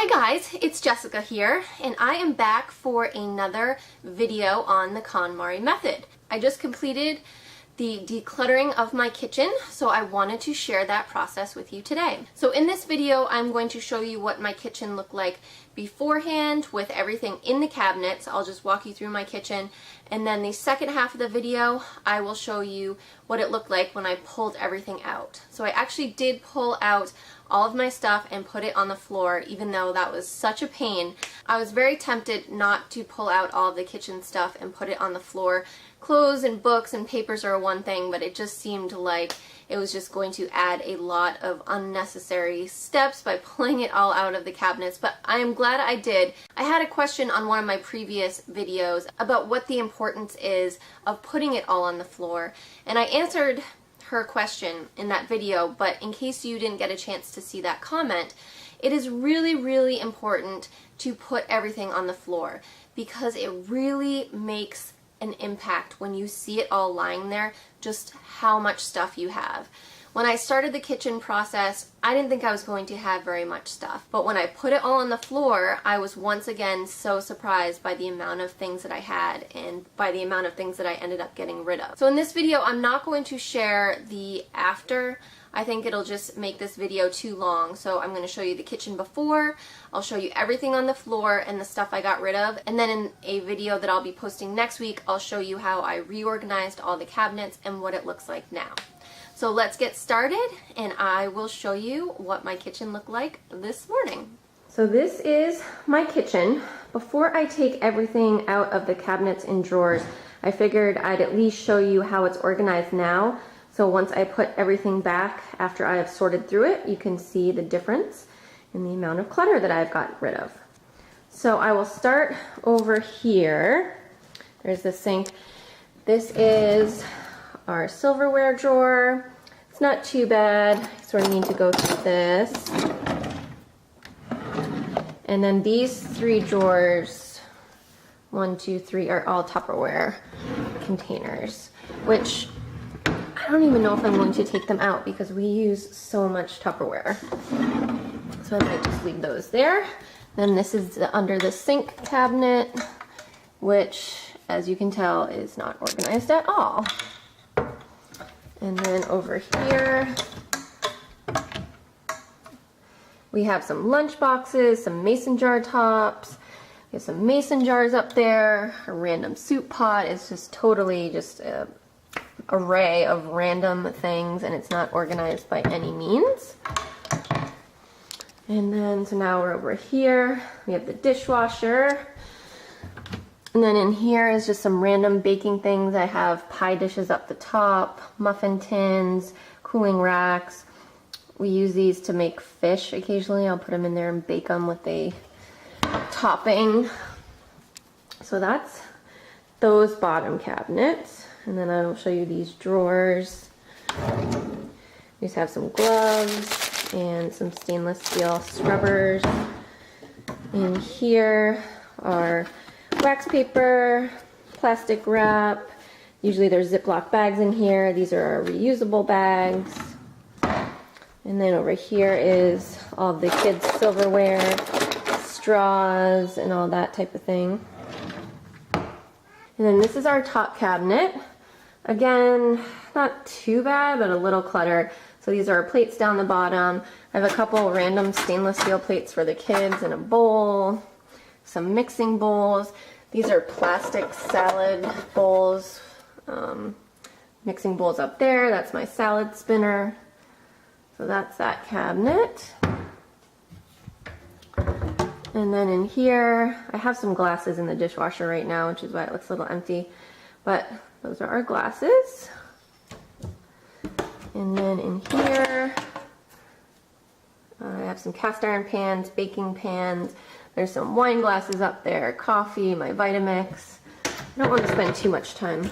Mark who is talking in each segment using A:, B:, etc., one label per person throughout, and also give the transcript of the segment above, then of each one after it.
A: Hi guys, it's Jessica here, and I am back for another video on the KonMari method. I just completed the decluttering of my kitchen, so I wanted to share that process with you today. So in this video, I'm going to show you what my kitchen looked like beforehand with everything in the cabinets. I'll just walk you through my kitchen, and then the second half of the video, I will show you what it looked like when I pulled everything out. So I actually did pull out all of my stuff and put it on the floor, even though that was such a pain. I was very tempted not to pull out all of the kitchen stuff and put it on the floor. Clothes and books and papers are one thing, but it just seemed like it was just going to add a lot of unnecessary steps by pulling it all out of the cabinets, but I am glad I did. I had a question on one of my previous videos about what the importance is of putting it all on the floor, and I answered her question in that video, but in case you didn't get a chance to see that comment, it is really important to put everything on the floor because it really makes an impact when you see it all lying there, just how much stuff you have. When I started the kitchen process, I didn't think I was going to have very much stuff, but when I put it all on the floor, I was once again so surprised by the amount of things that I had and by the amount of things that I ended up getting rid of. So in this video, I'm not going to share the after. I think it'll just make this video too long, so I'm going to show you the kitchen before, I'll show you everything on the floor and the stuff I got rid of, and then in a video that I'll be posting next week, I'll show you how I reorganized all the cabinets and what it looks like now. So let's get started, and I will show you what my kitchen looked like this morning. So this is my kitchen. Before I take everything out of the cabinets and drawers, I figured I'd at least show you how it's organized now. So once I put everything back after I have sorted through it, you can see the difference in the amount of clutter that I've got rid of. So I will start over here. There's the sink. This is our silverware drawer. It's not too bad. I sort of need to go through this. And then these three drawers, 1, 2, 3, are all Tupperware containers, which I don't even know if I'm going to take them out because we use so much Tupperware. So I might just leave those there. Then this is under the sink cabinet, which, as you can tell, is not organized at all. And then over here, we have some lunch boxes, some mason jar tops. We have some mason jars up there, a random soup pot. It's just totally just an array of random things, and it's not organized by any means. And then, so now we're over here. We have the dishwasher. And then in here is just some random baking things. I have pie dishes up the top, muffin tins, cooling racks. We use these to make fish occasionally. I'll put them in there and bake them with a topping. So that's those bottom cabinets. And then I will show you these drawers. We just have some gloves and some stainless steel scrubbers. In here are wax paper, plastic wrap. Usually there's Ziploc bags in here. These are our reusable bags. And then over here is all the kids' silverware, straws, and all that type of thing. And then this is our top cabinet. Again, not too bad, but a little cluttered. So these are our plates down the bottom. I have a couple random stainless steel plates for the kids and a bowl, some mixing bowls. These are plastic salad bowls, mixing bowls up there. That's my salad spinner. So that's that cabinet. And then in here, I have some glasses in the dishwasher right now, which is why it looks a little empty. But those are our glasses. And then in here, I have some cast iron pans, baking pans. There's some wine glasses up there, coffee, my Vitamix. I don't want to spend too much time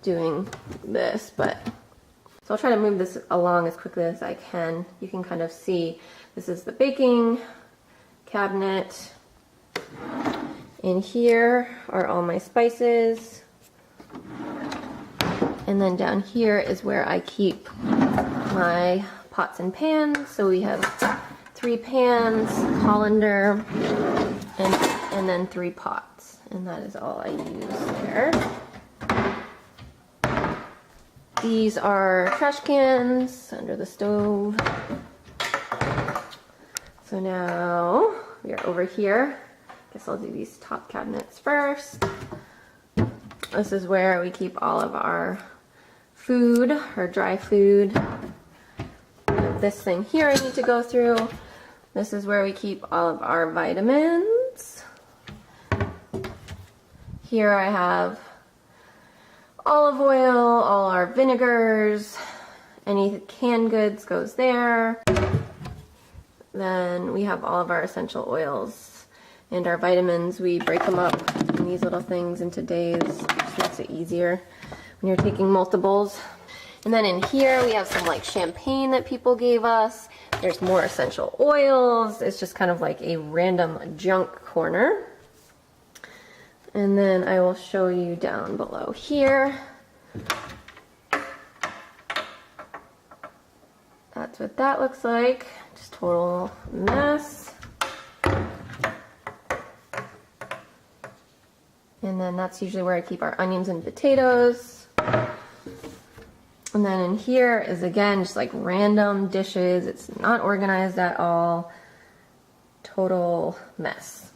A: doing this, but so I'll try to move this along as quickly as I can. You can kind of see this is the baking cabinet. In here are all my spices. And then down here is where I keep my pots and pans. So we have 3 pans, colander, and then 3 pots. And that is all I use there. These are trash cans under the stove. So now we are over here. Guess I'll do these top cabinets first. This is where we keep all of our food, our dry food. This thing here I need to go through. This is where we keep all of our vitamins. Here I have olive oil, all our vinegars, any canned goods goes there. Then we have all of our essential oils and our vitamins. We break them up in these little things into days, which makes it easier when you're taking multiples. And then in here we have some like champagne that people gave us. There's more essential oils. It's just kind of like a random junk corner. And then I will show you down below here. That's what that looks like. Just total mess. And then that's usually where I keep our onions and potatoes. And then in here is again just like random dishes. It's not organized at all. Total mess.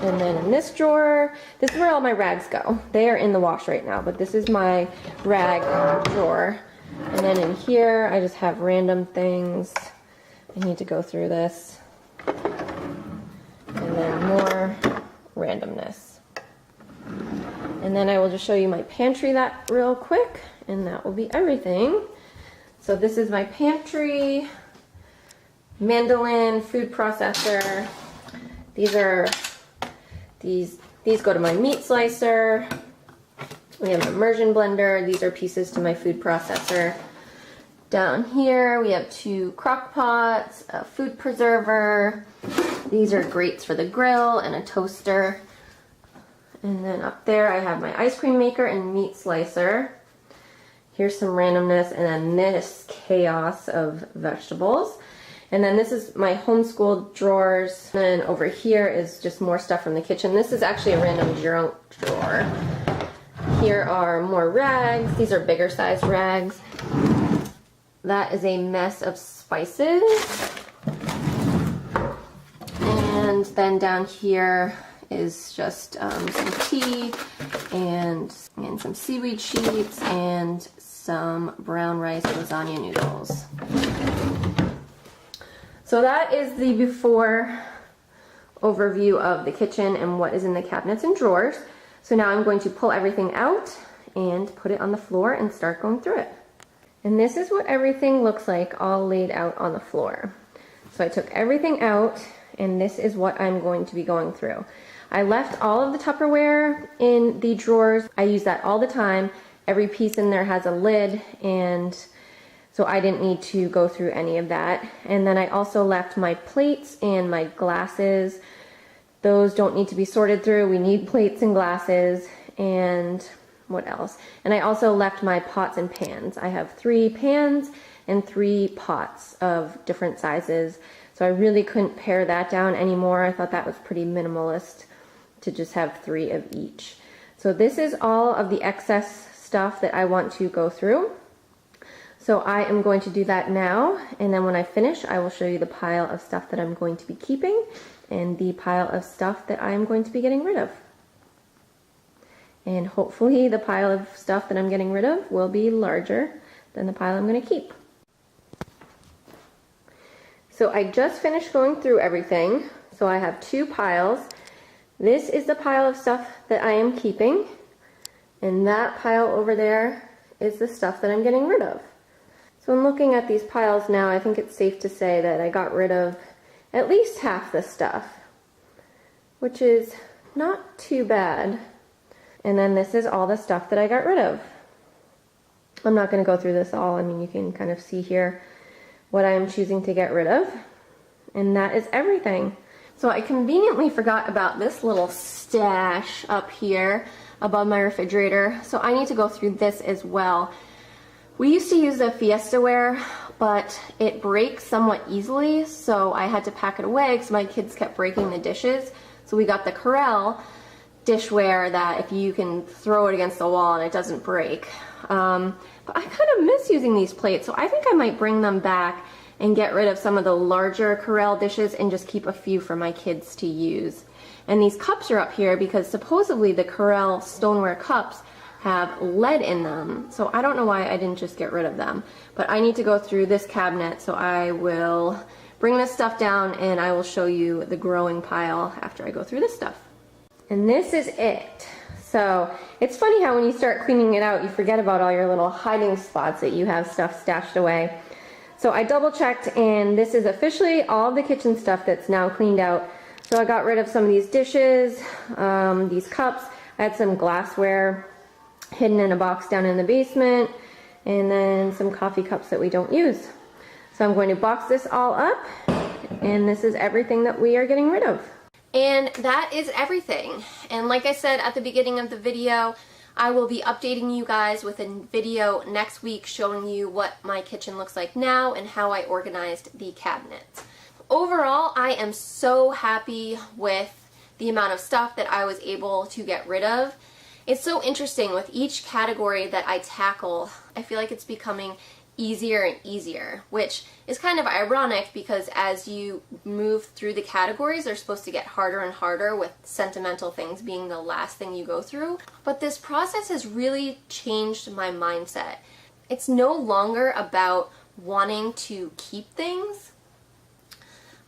A: And then in this drawer, this is where all my rags go. They are in the wash right now, but this is my rag drawer. And then in here, I just have random things. I need to go through this. And then more randomness. And then I will just show you my pantry that real quick, and that will be everything. So this is my pantry, mandolin, food processor. These go to my meat slicer. We have an immersion blender. These are pieces to my food processor. Down here we have 2 crock pots, a food preserver. These are grates for the grill and a toaster. And then up there I have my ice cream maker and meat slicer. Here's some randomness, and then this chaos of vegetables. And then this is my homeschool drawers. And then over here is just more stuff from the kitchen. This is actually a random junk drawer. Here are more rags. These are bigger sized rags. That is a mess of spices. And then down here is just some tea and some seaweed sheets and some brown rice lasagna noodles. So that is the before overview of the kitchen and what is in the cabinets and drawers. So now I'm going to pull everything out and put it on the floor and start going through it. And this is what everything looks like all laid out on the floor. So I took everything out, and this is what I'm going to be going through. I left all of the Tupperware in the drawers. I use that all the time. Every piece in there has a lid, and so I didn't need to go through any of that. And then I also left my plates and my glasses. Those don't need to be sorted through. We need plates and glasses. And what else? And I also left my pots and pans. I have 3 pans and 3 pots of different sizes. So I really couldn't pare that down anymore. I thought that was pretty minimalist to just have 3 of each. So this is all of the excess stuff that I want to go through. So I am going to do that now, and then when I finish, I will show you the pile of stuff that I'm going to be keeping and the pile of stuff that I am going to be getting rid of. And hopefully the pile of stuff that I'm getting rid of will be larger than the pile I'm going to keep. So I just finished going through everything. So I have 2 piles. This is the pile of stuff that I am keeping, and that pile over there is the stuff that I'm getting rid of. So in looking at these piles now, I think it's safe to say that I got rid of at least half the stuff, which is not too bad. And then this is all the stuff that I got rid of. I'm not going to go through this all. I mean, you can kind of see here what I am choosing to get rid of. And that is everything. So I conveniently forgot about this little stash up here above my refrigerator. So I need to go through this as well. We used to use the Fiestaware but it breaks somewhat easily, so I had to pack it away because my kids kept breaking the dishes. So we got the Corelle dishware that if you can throw it against the wall and it doesn't break. But I kind of miss using these plates, so I think I might bring them back and get rid of some of the larger Corelle dishes and just keep a few for my kids to use. And these cups are up here because supposedly the Corelle stoneware cups have lead in them, so I don't know why I didn't just get rid of them. But I need to go through this cabinet, so I will bring this stuff down and I will show you the growing pile after I go through this stuff. And this is it. So it's funny how when you start cleaning it out, you forget about all your little hiding spots that you have stuff stashed away. So I double checked, and this is officially all the kitchen stuff that's now cleaned out. So I got rid of some of these dishes, these cups. I had some glassware hidden in a box down in the basement, and then some coffee cups that we don't use. So I'm going to box this all up, and this is everything that we are getting rid of. And that is everything. And like I said at the beginning of the video, I will be updating you guys with a video next week showing you what my kitchen looks like now and how I organized the cabinets. Overall, I am so happy with the amount of stuff that I was able to get rid of. It's so interesting with each category that I tackle. I feel like it's becoming easier and easier, which is kind of ironic because as you move through the categories, they're supposed to get harder and harder, with sentimental things being the last thing you go through. But this process has really changed my mindset. It's no longer about wanting to keep things.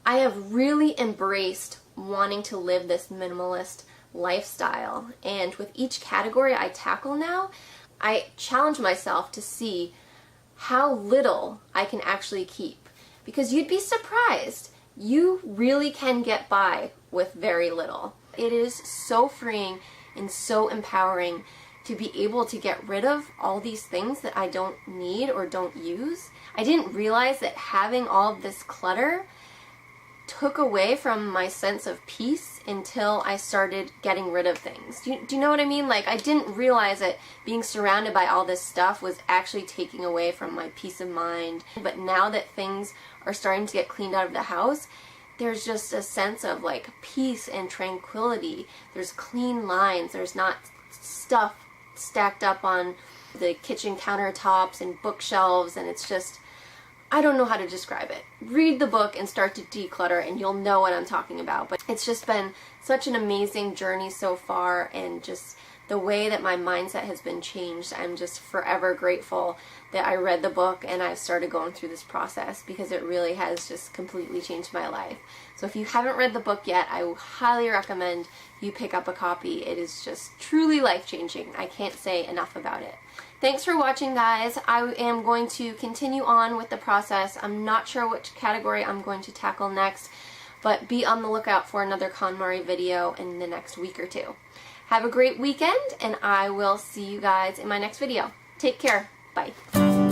A: I have really embraced wanting to live this minimalist lifestyle, and with each category I tackle now, I challenge myself to see how little I can actually keep, because you'd be surprised. You really can get by with very little. It is so freeing and so empowering to be able to get rid of all these things that I don't need or don't use. I didn't realize that having all of this clutter took away from my sense of peace until I started getting rid of things. Do you know what I mean? Like, I didn't realize that being surrounded by all this stuff was actually taking away from my peace of mind. But now that things are starting to get cleaned out of the house, there's just a sense of like peace and tranquility. There's clean lines. There's not stuff stacked up on the kitchen countertops and bookshelves, and it's just, I don't know how to describe it. Read the book and start to declutter and you'll know what I'm talking about. But it's just been such an amazing journey so far, and just the way that my mindset has been changed. I'm just forever grateful that I read the book and I've started going through this process, because it really has just completely changed my life. So if you haven't read the book yet, I highly recommend you pick up a copy. It is just truly life-changing. I can't say enough about it. Thanks for watching, guys. I am going to continue on with the process. I'm not sure which category I'm going to tackle next, but be on the lookout for another KonMari video in the next week or two. Have a great weekend, and I will see you guys in my next video. Take care. Bye.